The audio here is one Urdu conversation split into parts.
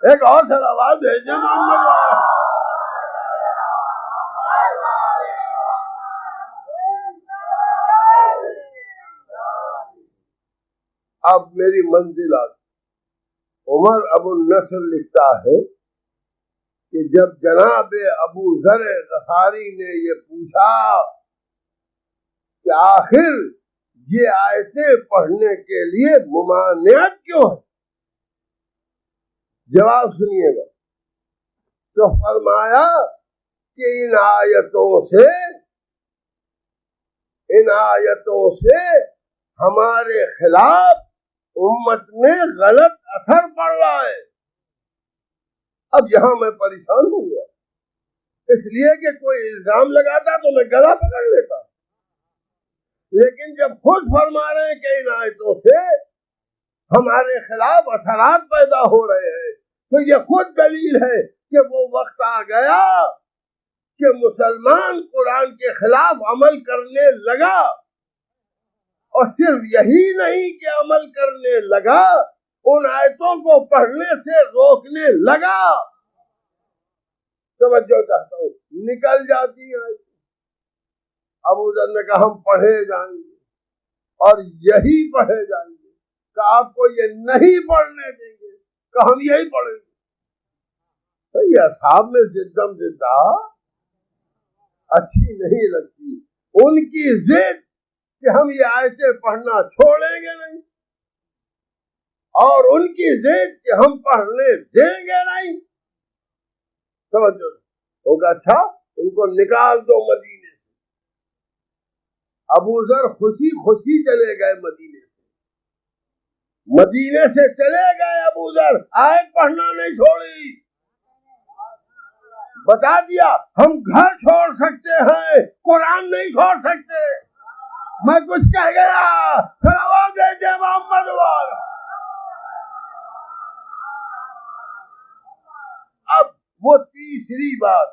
ایک اور سلوات بھیجے محمد والا۔ اب میری منزل آ گئی۔ عمر ابو النصر لکھتا ہے کہ جب جناب ابو ذر غفاری نے یہ پوچھا کہ آخر یہ آیتیں پڑھنے کے لیے ممانعت کیوں ہے، جواب سنیے گا، تو فرمایا کہ ان آیتوں سے ہمارے خلاف امت میں غلط اثر پڑ رہا ہے۔ اب یہاں میں پریشان ہو گیا، اس لیے کہ کوئی الزام لگاتا تو میں گلا پکڑ لیتا، لیکن جب خود فرما رہے ہیں کہ ان آیتوں سے ہمارے خلاف اثرات پیدا ہو رہے ہیں، تو یہ خود دلیل ہے کہ وہ وقت آ گیا کہ مسلمان قرآن کے خلاف عمل کرنے لگا، اور صرف یہی نہیں کہ عمل کرنے لگا، ان آیتوں کو پڑھنے سے روکنے لگا۔ توجہ چاہتا ہوں، نکل جاتی ہے ابو ذر نے کہا ہم پڑھے جائیں گے اور یہی پڑھے جائیں گے، کہ آپ کو یہ نہیں پڑھنے دیں گے، کہ ہم یہی پڑھیں گے۔ تو یہ اصحاب میں زدم زدہ اچھی نہیں لگتی، ان کی ضد کہ ہم یہ آیتیں پڑھنا چھوڑیں گے نہیں، اور ان کی ضد کہ ہم پڑھنے دیں گے نہیں۔ سمجھو ہوگا، اچھا ان کو نکال دو مدینے سے۔ ابو ذر خوشی خوشی چلے گئے مدینے سے چلے گئے ابو ذر، آیت پڑھنا نہیں چھوڑی، بتا دیا ہم گھر چھوڑ سکتے ہیں، قرآن نہیں چھوڑ سکتے۔ میں کچھ کہہ گیا، صلوات بھیجے محمد والا۔ اب وہ تیسری بات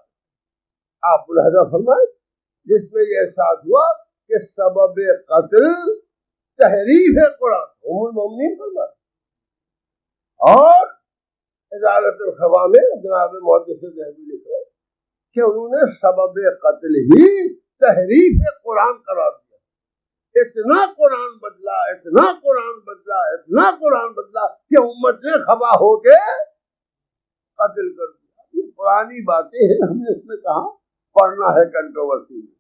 آپ ملاحظہ فرمائیں جس میں یہ احساس ہوا کہ سبب قتل تحریف قرآن، ام المؤمنین فرمائے، اور ادارت الخوا میں جناب محدث ذہبی لکھ رہے کہ انہوں نے سبب قتل ہی تحریف قرآن قرار دیا۔ اتنا قرآن بدلا، اتنا قرآن بدلا، اتنا قرآن بدلا کہ امت نے خفا ہو کے قتل کر دیا۔ یہ پرانی باتیں ہیں، ہم نے اس میں کہا پڑھنا ہے کنٹروورسی میں،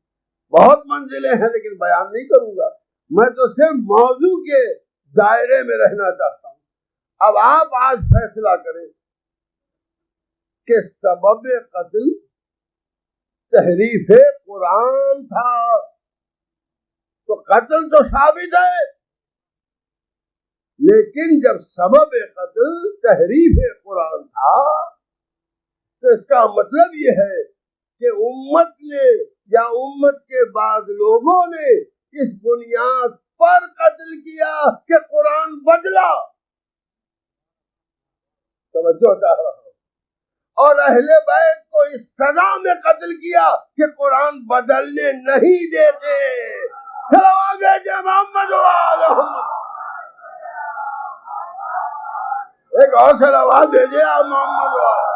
بہت منزلیں ہیں لیکن بیان نہیں کروں گا، میں تو صرف موضوع کے دائرے میں رہنا چاہتا ہوں۔ اب آپ آج فیصلہ کریں کہ سبب قتل تحریف قرآن تھا، تو قتل تو ثابت ہے، لیکن جب سبب قتل تحریف قرآن تھا تو اس کا مطلب یہ ہے کہ امت نے یا امت کے بعض لوگوں نے اس بنیاد پر قتل کیا کہ قرآن بدلا۔ توجہ چاہ رہا ہوں، اور اہل بیت کو اس سزا میں قتل کیا کہ قرآن بدلنے نہیں دیتے۔ صلوات بھیجے محمد والا۔ ایک اور صلوات بھیجے آپ محمد والا۔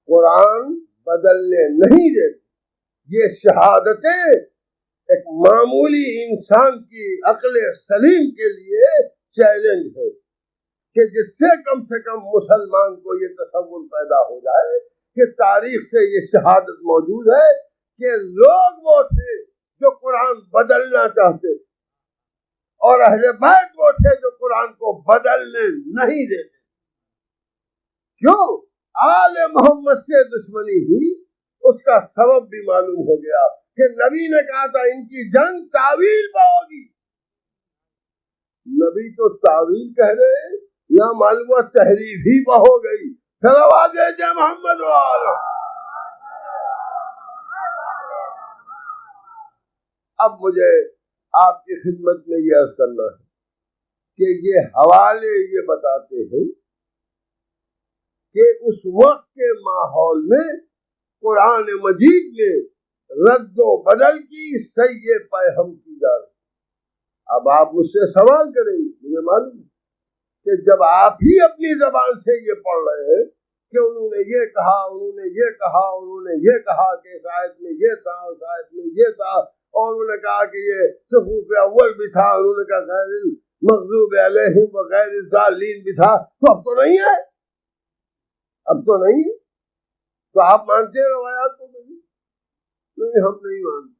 قرآن بدلنے نہیں دیتے، یہ شہادتیں ایک معمولی انسان کی عقل سلیم کے لیے چیلنج ہے کہ جس سے کم مسلمان کو یہ تصور پیدا ہو جائے کہ تاریخ سے یہ شہادت موجود ہے کہ لوگ وہ تھے جو قرآن بدلنا چاہتے اور اہل بیت وہ تھے جو قرآن کو بدلنے نہیں دیتے۔ کیوں؟ آل محمد سے دشمنی ہوئی، اس کا سبب بھی معلوم ہو گیا کہ نبی نے کہا تھا ان کی جنگ تعویل پہ ہوگی، نبی تو تعویل کہہ رہے، یہاں معلوم ہوا تحریف ہی پہ ہو گئی۔ صلوات بھیجے محمد والا۔ اب مجھے آپ کی خدمت میں یہ عرض کرنا ہے کہ یہ حوالے یہ بتاتے ہیں کہ اس وقت کے ماحول میں قرآن مجید میں رد و بدل کی صحیح پیہم کی جا رہی. اب آپ مجھ سے سوال کریں گے, مجھے معلوم ہے کہ جب آپ ہی اپنی زبان سے یہ پڑھ رہے ہیں کہ انہوں نے یہ کہا, انہوں نے یہ کہا, انہوں نے یہ کہا کہ اس آیت میں یہ تھا, اس آیت میں یہ تھا, اور انہوں نے کہا کہ یہ صفوف اول بھی تھا, انہوں نے کہا غیر المغضوب علیہم وغیر الضالین بھی تھا, تو اب تو نہیں ہے, اب تو نہیں ہے. تو آپ مانتے ہیں روایات کو؟ نہیں, ہم نہیں مانتے,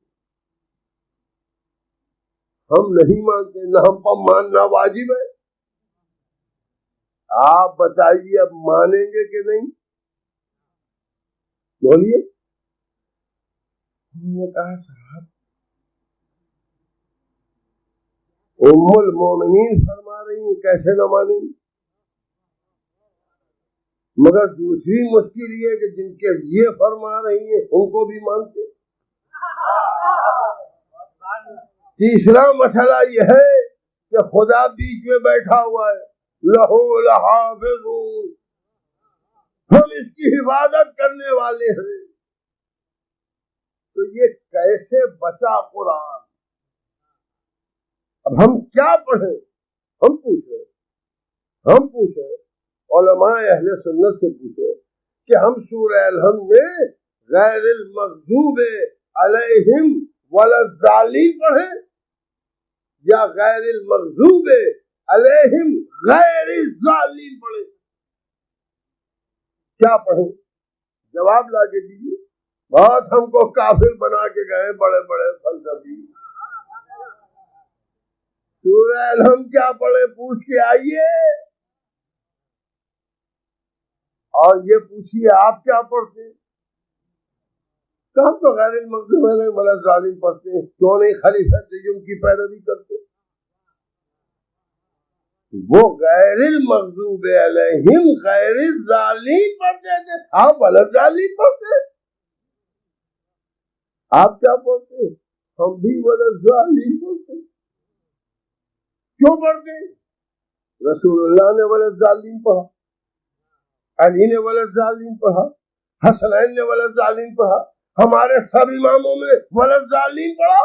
ہم نہیں مانتے, نہ ہم پر ماننا واجب ہے. آپ بتائیے اب مانیں گے کہ نہیں؟ بولیے. ہم نے کہا صاحب ام المومنین فرما رہی ہیں, کیسے نہ مانیں گے؟ مگر دوسری مشکل یہ کہ جن کے یہ فرما رہی ہیں ان کو بھی مانتے. تیسرا مسئلہ یہ ہے کہ خدا بیچ میں بیٹھا ہوا ہے, لہو لحافظون, ہم اس کی حفاظت کرنے والے ہیں. تو یہ کیسے بچا قرآن؟ اب ہم کیا پڑھیں؟ ہم پوچھیں علماء اہل سنت سے پوچھیں کہ ہم سورہ الحمد میں غیر المغضوب علیہم ولا الضالین پڑھیں یا غیر المغضوب علیہم غیر الضالین پڑھیں؟ کیا پڑھیں؟ جواب لا کے دیجیے. بہت ہم کو کافر بنا کے گئے بڑے بڑے فلسفی. سورہ الحمد کیا پڑھے پوچھ کے آئیے, اور یہ پوچھیے آپ کیا پڑھتے ہیں. تو ہم تو غیر المغضوب علیہم ولا الضالین پڑھتے ہیں, کیوں نہیں خلیفہ تیوب کی پیروی کرتے؟ وہ غیر المغضوب علیہم غیر الضالین پڑھتے تھے, آپ ولا الضالین پڑھتے. آپ کیا پڑھتے ہیں؟ ہم بھی ولا الضالین پڑھتے. کیوں پڑھتے؟ رسول اللہ نے ولا الضالین پڑھا, علی نے ولا الضالین پڑھا, حسنین نے ولا الضالین پڑھا, ہمارے سب اماموں میں ولا الضالین پڑھا.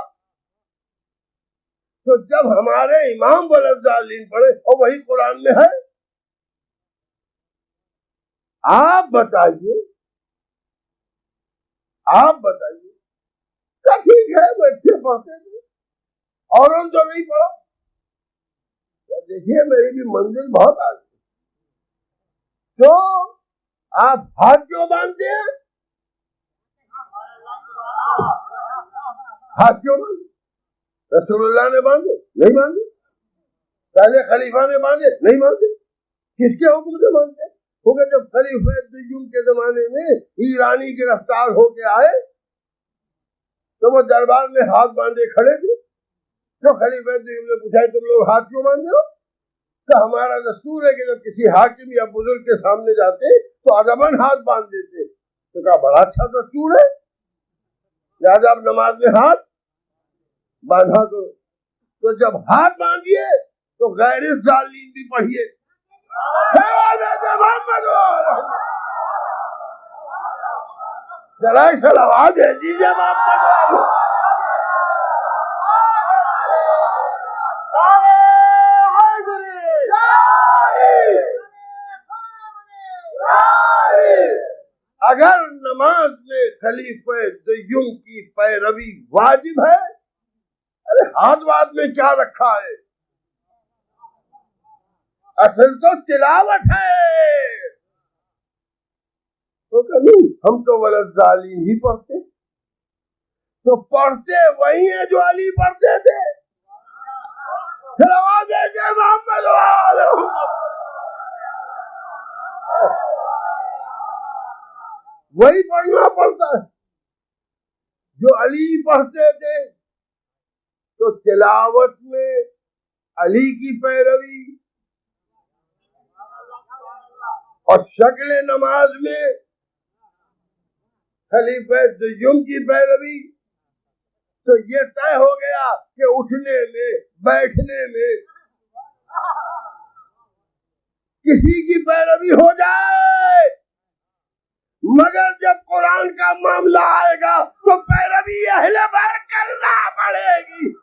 تو جب ہمارے امام ولا الضالین پڑھے اور وہی قرآن میں ہے, آپ بتائیے کیا ٹھیک ہے وہ اچھے پڑھتے تھے اور ان تو نہیں پڑھا. دیکھیے میری بھی منزل بہت آگے. تو آپ ہاتھ کیوں باندھتے ہیں؟ ہاتھ کیوں باندھے؟ رسول اللہ نے باندھے نہیں باندھے, پہلے خلیفہ نے باندھے نہیں باندھے, کس کے حکم سے باندھتے؟ کیونکہ جب خلیفہ تیوب کے زمانے میں ایرانی گرفتار ہو کے آئے تو وہ دربار میں ہاتھ باندھے کھڑے تھے. تو خلیفہ تیوب نے پوچھا تم لوگ ہاتھ کیوں باندھے ہو؟ تو ہمارا دستور ہے کہ جب کسی حاکم یا بزرگ کے سامنے جاتے تو ادباً ہاتھ باندھ دیتے. تو کہا بڑا اچھا دستور ہے, لہٰذا آپ نماز میں ہاتھ باندھا کرو. تو جب ہاتھ باندھیے تو غیر الضالین بھی پڑھیے. ذرا سلوات ہے دیجیے محمد. اگر نماز میں خلیفہ دیوم کی پیروی واجب ہے, ارے ہاتھ واد میں کیا رکھا ہے؟ اصل تو تلاوت ہے. تو کبھی ہم تو ولا الضالین ہی پڑھتے, تو پڑھتے وہی ہیں جو علی پڑھتے تھے. محمد وہی پڑھنا پڑتا ہے جو علی پڑھتے تھے. تو تلاوت میں علی کی پیروی اور شکل نماز میں خلیفہ دیوم کی پیروی. تو یہ طے ہو گیا کہ اٹھنے میں بیٹھنے میں کسی کی پیروی ہو جائے مگر جب قرآن کا معاملہ آئے گا تو پیروی اہل بیت کرنا پڑے گی،